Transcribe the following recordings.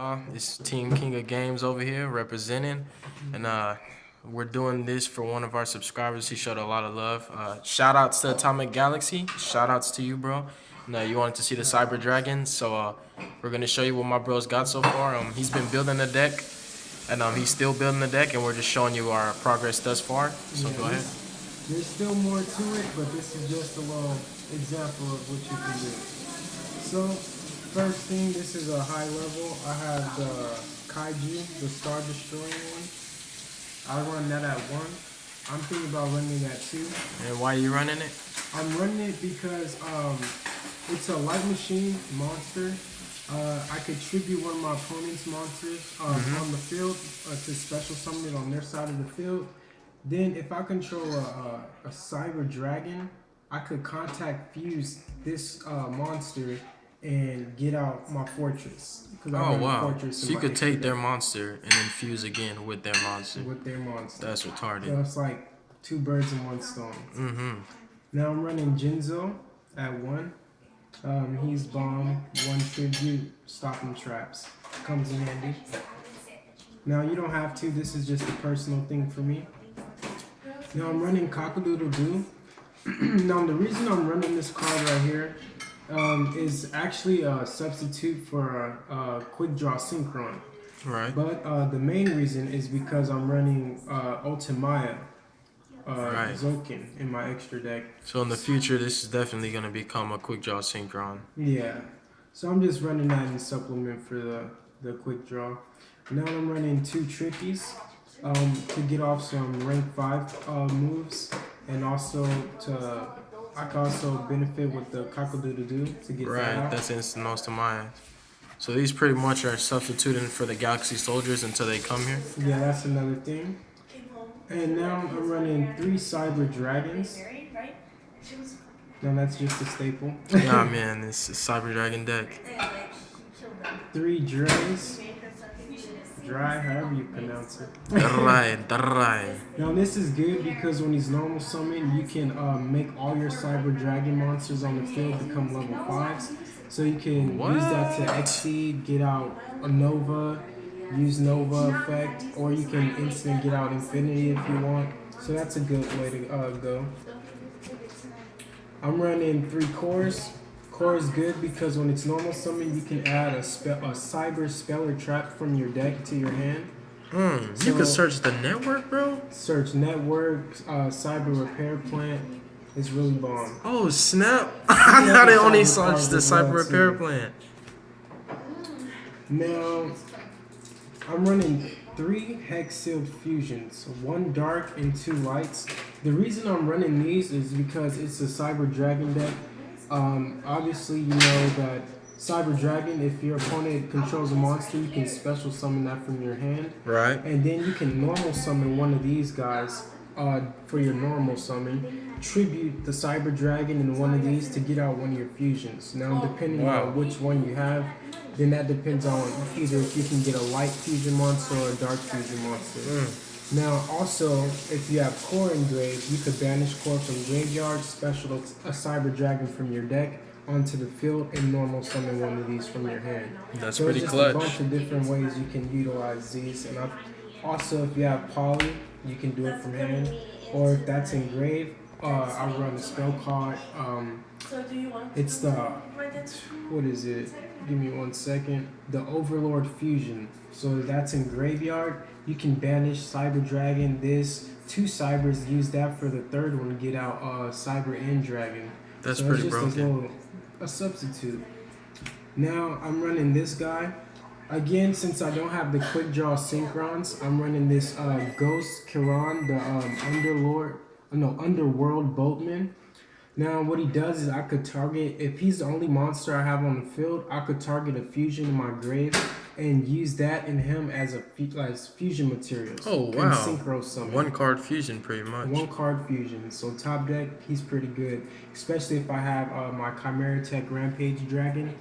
y'all. It's Team King of Games over here representing, and we're doing this for one of our subscribers. He showed a lot of love. Shout outs to Atomic Galaxy. Shout outs to you, bro. No, you wanted to see the Cyber Dragon, so we're gonna show you what my bro's got so far. He's been building the deck, and he's still building the deck, and we're just showing you our progress thus far. So go ahead. There's still more to it, but this is just a little example of what you can do. So, first thing, this is a high level. I have the Kaiju, the Star Destroying one. I run that at 1. I'm thinking about running that 2. And why are you running it? I'm running it because it's a light machine monster. I could tribute one of my opponent's monsters on the field to special summon it on their side of the field. Then if I control a Cyber Dragon, I could contact fuse this monster and get out my fortress. Oh wow! So you could take their monster and then fuse again with their monster. With their monster. That's retarded. So it's like 2 birds in 1 stone. Now I'm running Jinzo at 1. He's bomb, 1 tribute, stopping traps. Comes in handy. Now you don't have to. This is just a personal thing for me. Now I'm running Cock-a-doodle-doo. Now the reason I'm running this card right here is actually a substitute for a Quick Draw Synchron. Right. But the main reason is because I'm running Ultimaya Zokin in my extra deck. So in the future, this is definitely going to become a Quick Draw Synchron. Yeah. So I'm just running that in supplement for the Quick Draw. Now I'm running 2 Trickies to get off some rank 5 moves, and also I can also benefit with the Cock-a-doodle-doo to get that out. That's instant Ultimaya. So these pretty much are substituting for the Galaxy Soldiers until they come here? Yeah, that's another thing. And now I'm running 3 Cyber Dragons. Now that's just a staple. Nah, man, it's a Cyber Dragon deck. 3 Drays. Dry, however you pronounce it. Dry. Now this is good because when he's normal summon, you can make all your Cyber Dragon monsters on the field become level 5s. So you can use that to exceed, get out a Nova, use Nova effect, or you can instant get out Infinity if you want. So that's a good way to go. I'm running 3 cores. Core is good because when it's normal summon, you can add a Cyber Speller Trap from your deck to your hand. So you can search the network, bro? Search network, Cyber Repair Plant. It's really bomb. Oh, snap. I thought it only searched the Cyber Repair Plant. Now, I'm running 3 Hex Sealed Fusions, 1 dark and 2 lights. The reason I'm running these is because it's a Cyber Dragon deck. Obviously, you know that Cyber Dragon, if your opponent controls a monster, you can special summon that from your hand. Right. And then you can normal summon one of these guys for your normal summon. Tribute the Cyber Dragon in one of these to get out one of your fusions. Now, depending on which one you have, then that depends on either if you can get a light fusion monster or a dark fusion monster. Now, also, if you have Core engraved, you could banish Core from graveyard, special a Cyber Dragon from your deck onto the field, and normal summon one of these from your hand. That's so pretty there's clutch. A bunch of different ways you can utilize these. And also, if you have Poly, you can do it from hand. Or if that's engraved, I run a spell card. It's the, what is it? Give me 1 second. The Overlord Fusion. So that's in graveyard. You can banish Cyber Dragon, 2 Cybers, use that for the 3rd one, get out Cyber End Dragon. That's so pretty it's just broken. A substitute. Now I'm running this guy. Again, since I don't have the Quick Draw Synchrons, I'm running this Ghost Kiran, the Underworld Boatman. Now what he does is I could target, if he's the only monster I have on the field, I could target a fusion in my grave and use that in him as fusion materials. Oh wow. Synchro summon. 1 card fusion pretty much. 1 card fusion. So top deck, he's pretty good. Especially if I have my Chimera Tech Rampage Dragon.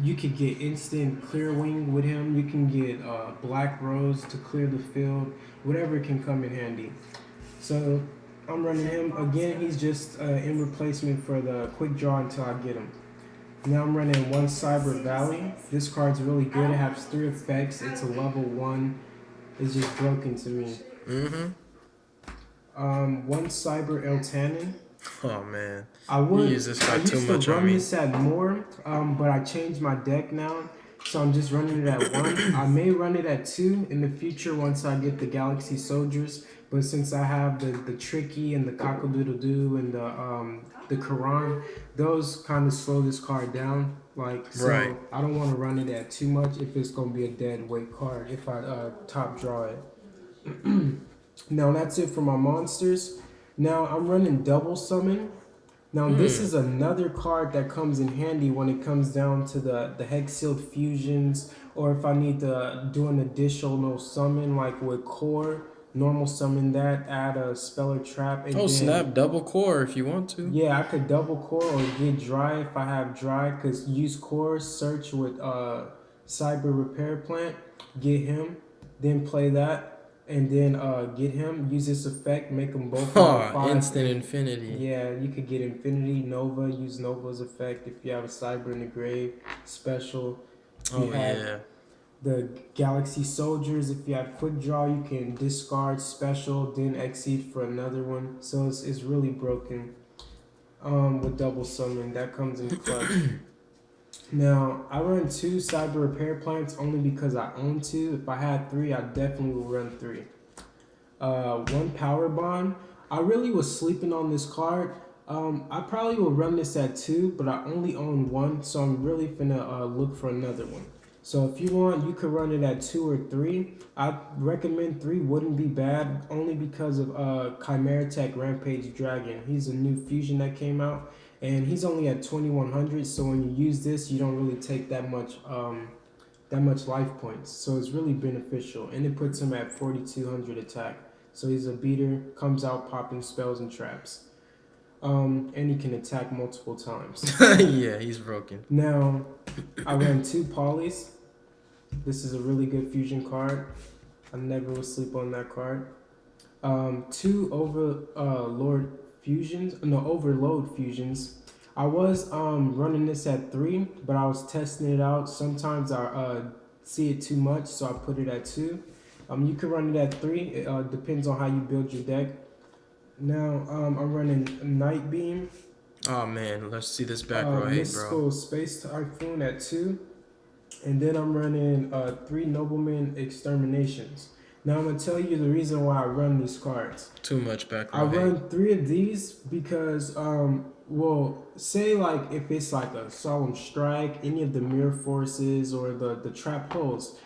You could get instant Clear Wing with him. You can get Black Rose to clear the field. Whatever can come in handy. So I'm running him. Again, he's just in replacement for the Quick Draw until I get him. Now I'm running one Cyber Valley. This card's really good. It has 3 effects. It's a level 1. It's just broken to me. Mm-hmm. One Cyber Eltanin. Oh man, I you would. use this I card too used to much on run me. this at more, but I changed my deck now, so I'm just running it at 1. I may run it at 2 in the future once I get the Galaxy Soldiers. But since I have the Tricky and the Cockle-Doodle-Doo and the Quran, those kind of slow this card down. Like, Right. so I don't want to run it at too much if it's gonna be a dead weight card if I top draw it. Now that's it for my monsters. Now I'm running double summon. Now this is another card that comes in handy when it comes down to the hex sealed fusions, or if I need to do an additional summon like with core, normal summon that, add a spell or trap, and Oh then snap! Double core if you want to. yeah, I could double core or get dry if I have dry, cause use core, search with cyber repair plant, get him, then play that, and then get him, use this effect, make them both level Oh, 5. instant infinity. Yeah, you could get Infinity, Nova, use Nova's effect if you have a Cyber in the grave, special. You Oh have yeah. the Galaxy Soldiers, if you have Quick Draw, you can discard special, then exceed for another one. So it's really broken with double summon. That comes in clutch. Now, I run 2 Cyber Repair Plants only because I own 2. If I had 3, I definitely would run 3. One Power Bond. I really was sleeping on this card. I probably will run this at 2, but I only own 1, so I'm really finna look for another one. So if you want, you could run it at 2 or 3. I recommend 3 wouldn't be bad, only because of Chimera Tech Rampage Dragon. He's a new fusion that came out, and he's only at 2100. So when you use this, you don't really take that much life points. So it's really beneficial, and it puts him at 4200 attack. So he's a beater, comes out popping spells and traps. And he can attack multiple times. Yeah, he's broken. Now, I ran 2 polys. This is a really good fusion card. I never will sleep on that card. 2 overload fusions. I was running this at 3, but I was testing it out. Sometimes I see it too much, so I put it at 2. You can run it at 3. It depends on how you build your deck. Now I'm running Night Beam. Oh man, let's see this back row. Hey, bro. Mystical Space Typhoon at 2. And then I'm running 3 Nobleman Exterminations. Now I'm going to tell you the reason why I run these cards. Too much back row. I run 3 of these because, well, say like if it's like a Solemn Strike, any of the Mirror Forces or the Trap Holes,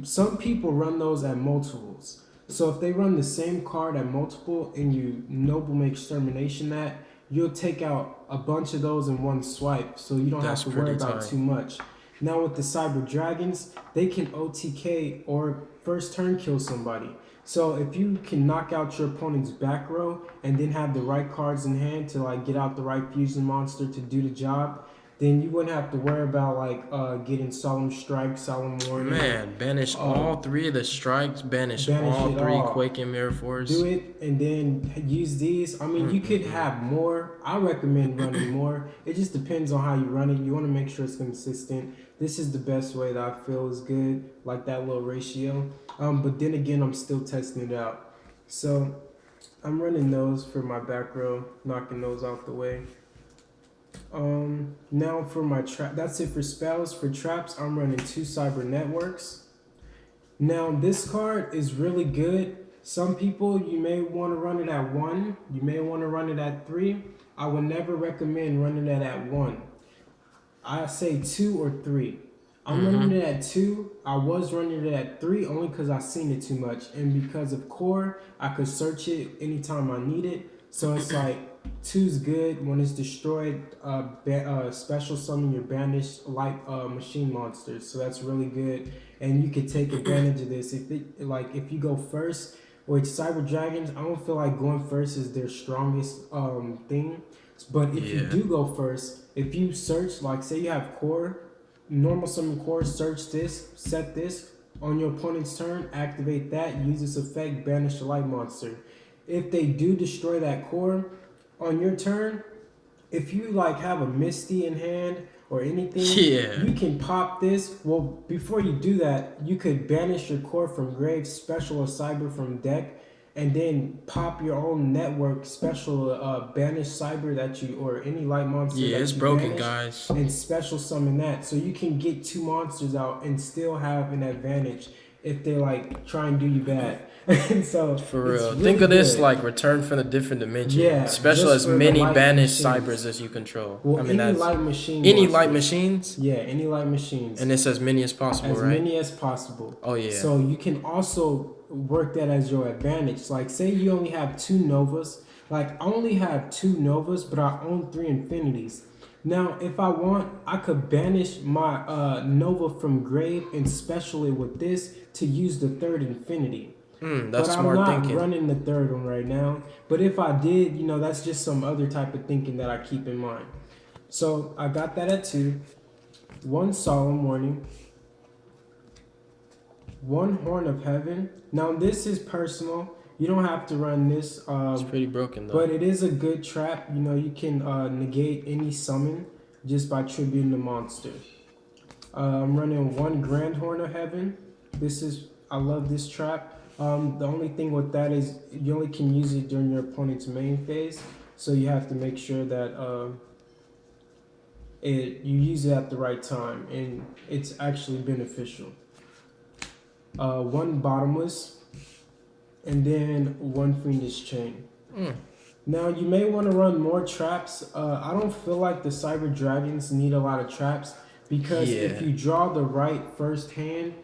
some people run those at multiples. So if they run the same card at multiple and you Nobleman Extermination that, you'll take out a bunch of those in one swipe, so you don't have to worry about too much. Now with the Cyber Dragons, they can OTK or first turn kill somebody. So if you can knock out your opponent's back row and then have the right cards in hand to like get out the right fusion monster to do the job, then you wouldn't have to worry about like getting Solemn Strike, Solemn Warning. Man, banish all 3 of the strikes. Banish all 3 Quake and Mirror Force. Do it and then use these. I mean, you could have more. I recommend running more. It just depends on how you run it. You want to make sure it's consistent. This is the best way that I feel is good, like that little ratio. But then again, I'm still testing it out. So I'm running those for my back row, knocking those out the way. Now for my trap, that's it for spells. For traps, I'm running 2 Cyber Networks. Now this card is really good. Some people, you may want to run it at 1. You may want to run it at 3. I would never recommend running it at 1. I say 2 or 3. I'm running it at 2. I was running it at 3 only because I seen it too much. And because of core, I could search it anytime I need it. So it's like 2's good. When it's destroyed, special summon your banished light machine monsters. So that's really good. And you can take advantage of this. If you go first with Cyber Dragons, I don't feel like going first is their strongest thing. But if you do go first, if you search, like say you have core, normal summon core, search this, set this on your opponent's turn, activate that, use this effect, banish the light monster. If they do destroy that core on your turn, if you like have a Misty in hand or anything, Yeah. you can pop this. Well, before you do that, you could banish your core from grave, special or cyber from deck, and then pop your own network special banish cyber that you or any light monster Yeah, that it's you broken, banish, guys. and special summon that, so you can get 2 monsters out and still have an advantage if they like try and do you bad. And so For it's real. really Think of this good. like return from a different dimension. Yeah, Special just as for the many light banished machines. cybers as you control. Well, I mean, any that's light machine. any monster. light machines, Yeah, any light machines. and it's as many as possible, As right? many as possible. Oh yeah. So you can also work that as your advantage. Like say you only have 2 Novas. Like I only have 2 Novas, but I own 3 Infinities. Now, if I want, I could banish my Nova from grave and special it with this to use the 3rd Infinity. That's But I'm smart not thinking. running the 3rd one right now. But if I did, that's just some other type of thinking that I keep in mind. So I got that at 2. 1 Solemn Warning. 1 Horn of Heaven. Now this is personal. You don't have to run this. It's pretty broken though. But it is a good trap. You can negate any summon just by tributing the monster. I'm running 1 Grand Horn of Heaven. I love this trap. The only thing with that is you only can use it during your opponent's main phase. So you have to make sure that you use it at the right time and it's actually beneficial. 1 Bottomless, and then 1 Fiendish Chain. Now you may want to run more traps. I don't feel like the Cyber Dragons need a lot of traps because if you draw the right first hand,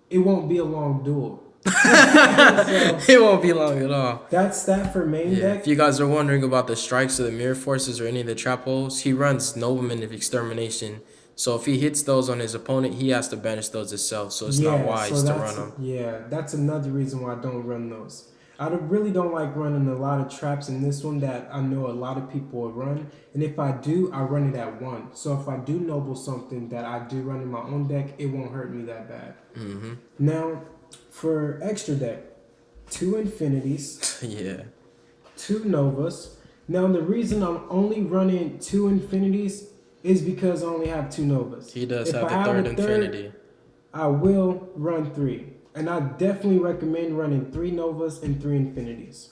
it won't be a long duel. It won't be long at all. That's that for main deck. If you guys are wondering about the strikes of the Mirror Forces or any of the trap holes, he runs Nobleman of Extermination. So if he hits those on his opponent, he has to banish those himself. So it's not wise to run them. Yeah, that's another reason why I don't run those. I really don't like running a lot of traps in this one that I know a lot of people will run. And if I do, I run it at 1. So if I do noble something that I do run in my own deck, it won't hurt me that bad. Now, for extra deck, 2 Infinities. Yeah. 2 Novas. Now, the reason I'm only running 2 Infinities is because I only have 2 Novas. He does If have I the have 3rd a third, Infinity. I will run 3. And I definitely recommend running 3 Novas and 3 Infinities.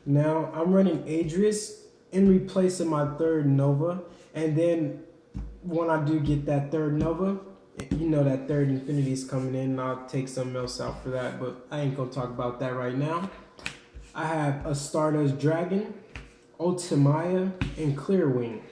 Now, I'm running Adrius in replace of my 3rd Nova. And then when I do get that 3rd Nova, that 3rd Infinity is coming in, and I'll take something else out for that. But I ain't going to talk about that right now. I have a Stardust Dragon, Ultimaya, and Clearwing.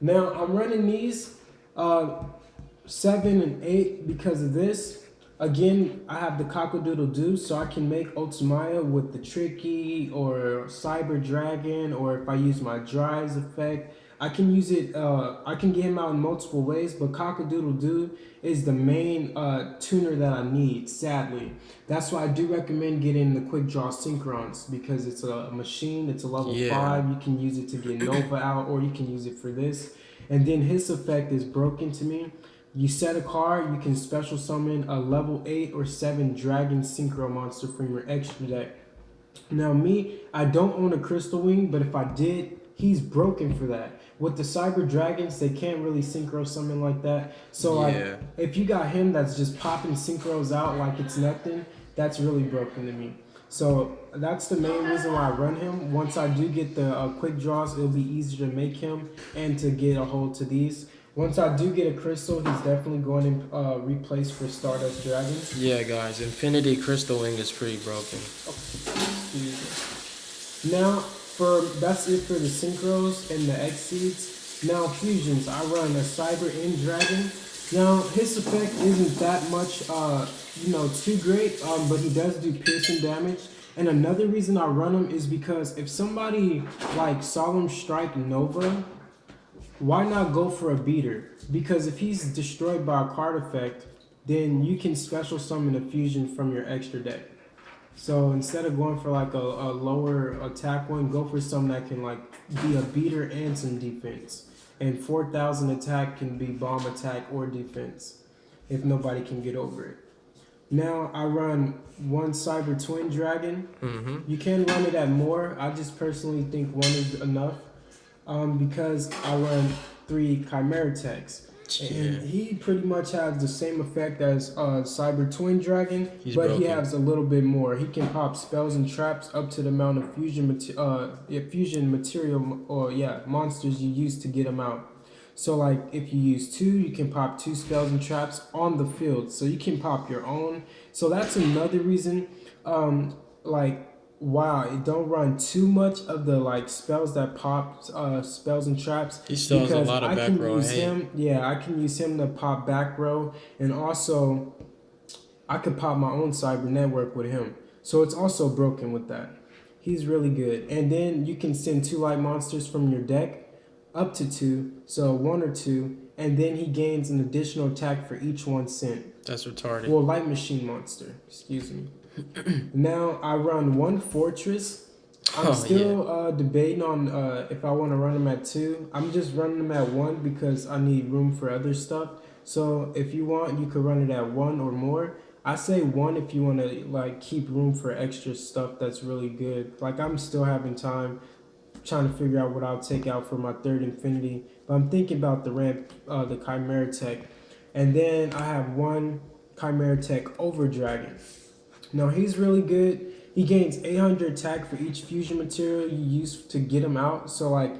Now, I'm running these 7 and 8 because of this. Again, I have the Cock-a-doodle-doo, so I can make Ultimaya with the Tricky or Cyber Dragon, or if I use my Drives effect, I can use it. I can get him out in multiple ways, but Cock-a-doodle-doo is the main tuner that I need, sadly. That's why I do recommend getting the Quick Draw Synchrons, because it's a machine, it's a level 5. You can use it to get Nova out, or you can use it for this. And then his effect is broken to me. You set a card, you can special summon a level 8 or 7 Dragon Synchro monster from your extra deck. Now me, I don't own a Crystal Wing, but if I did, he's broken for that. With the Cyber Dragons, they can't really Synchro summon like that. So if you got him that's just popping Synchros out like it's nothing, that's really broken to me. So that's the main reason why I run him. Once I do get the quick draws, it'll be easier to make him and to get a hold to these. Once I do get a crystal, he's definitely going to replace for Stardust Dragons. Yeah, guys, Infinity Crystal Wing is pretty broken. Now, that's it for the Synchros and the X-Seeds. Now, Fusions, I run a Cyber End Dragon. Now, his effect isn't that much, too great, but he does do piercing damage. And another reason I run him is because if somebody like Solemn Strike Nova, why not go for a beater? Because if he's destroyed by a card effect, then you can special summon a fusion from your extra deck. So instead of going for like a lower attack one, go for something that can like be a beater and some defense. And 4,000 attack can be bomb attack or defense if nobody can get over it. Now I run 1 Cyber Twin Dragon. You can run it at more. I just personally think 1 is enough. Because I run 3 Chimera Techs. And he pretty much has the same effect as Cyber Twin Dragon, but he has a little bit more. He can pop spells and traps up to the amount of fusion material or monsters you use to get him out. So like if you use 2, you can pop 2 spells and traps on the field. So you can pop your own. So that's another reason wow, it don't run too much of the like spells that pop spells and traps. He still has a lot of back row. I can use him to pop back row, and also I could pop my own Cyber Network with him. So it's also broken with that. He's really good. And then you can send 2 light monsters from your deck up to 2, so 1 or 2, and then he gains an additional attack for each one sent. That's retarded. Well, light machine monster, excuse me. Now I run 1 fortress. I'm still debating on if I want to run them at 2. I'm just running them at 1 because I need room for other stuff. So if you want, you could run it at 1 or more. I say 1 if you want to like keep room for extra stuff that's really good. Like I'm still having time trying to figure out what I'll take out for my 3rd Infinity, but I'm thinking about the Chimera Tech, and then I have 1 Chimera Tech Over Dragon. Now he's really good. He gains 800 attack for each fusion material you use to get him out. So like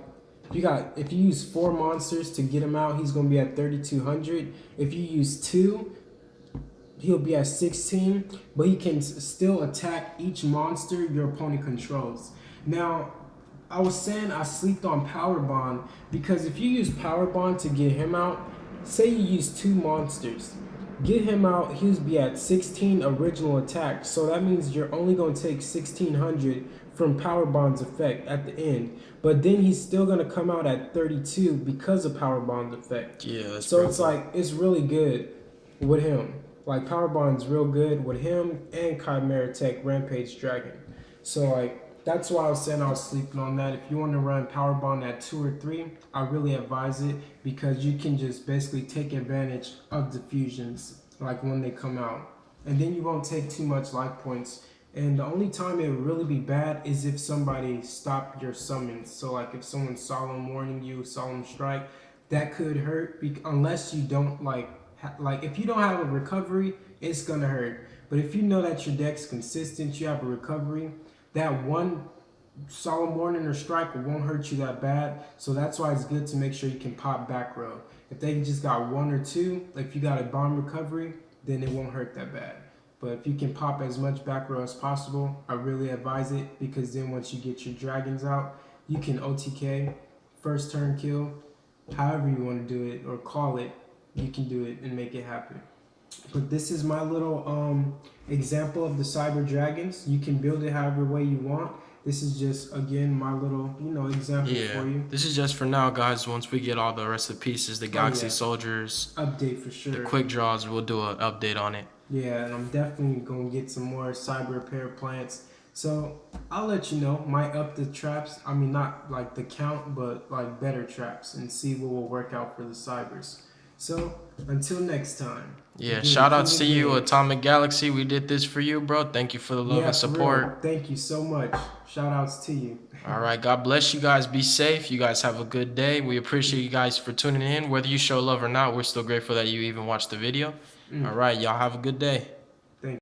if you use 4 monsters to get him out, he's gonna be at 3,200. If you use 2, he'll be at 16, but he can still attack each monster your opponent controls. Now, I was saying I sleeped on Power Bond because if you use Power Bond to get him out, say you use 2 monsters, get him out, he'll be at 16 original attack. So that means you're only going to take 1,600 from Power Bond's effect at the end. But then he's still going to come out at 32 because of Power Bond's effect. Yeah, that's so it's like, it's really good with him. Like Power Bond's real good with him and Chimera Tech Rampage Dragon. So like, that's why I was saying I was sleeping on that. If you want to run Power Bond at 2 or 3, I really advise it because you can just basically take advantage of the fusions like when they come out. And then you won't take too much life points. And the only time it would really be bad is if somebody stopped your summons. So like if someone's Solemn Warning you, Solemn Strike, that could hurt unless you don't like if you don't have a recovery, it's gonna hurt. But if you know that your deck's consistent, you have a recovery, that 1 Solemn Warning or Strike won't hurt you that bad. So that's why it's good to make sure you can pop back row. If they just got 1 or 2, like if you got a bomb recovery, then it won't hurt that bad. But if you can pop as much back row as possible, I really advise it because then once you get your dragons out, you can OTK, first turn kill, however you want to do it or call it, you can do it and make it happen. But this is my little example of the Cyber Dragons. You can build it however way you want. This is just, again, my little, example for you. This is just for now, guys. Once we get all the rest of the pieces, the Galaxy Soldiers. Update for sure. The quick draws, we'll do an update on it. Yeah, and I'm definitely going to get some more Cyber Repair plants. So, I'll let you know. Might up the traps. I mean, not like the count, but like better traps. And see what will work out for the Cybers. So, until next time. Yeah, shout outs to you, Atomic Galaxy. We did this for you, bro. Thank you for the love and support. Thank you so much. Shout outs to you. All right, God bless you guys. Be safe. You guys have a good day. We appreciate you guys for tuning in. Whether you show love or not, we're still grateful that you even watched the video. All right, y'all have a good day.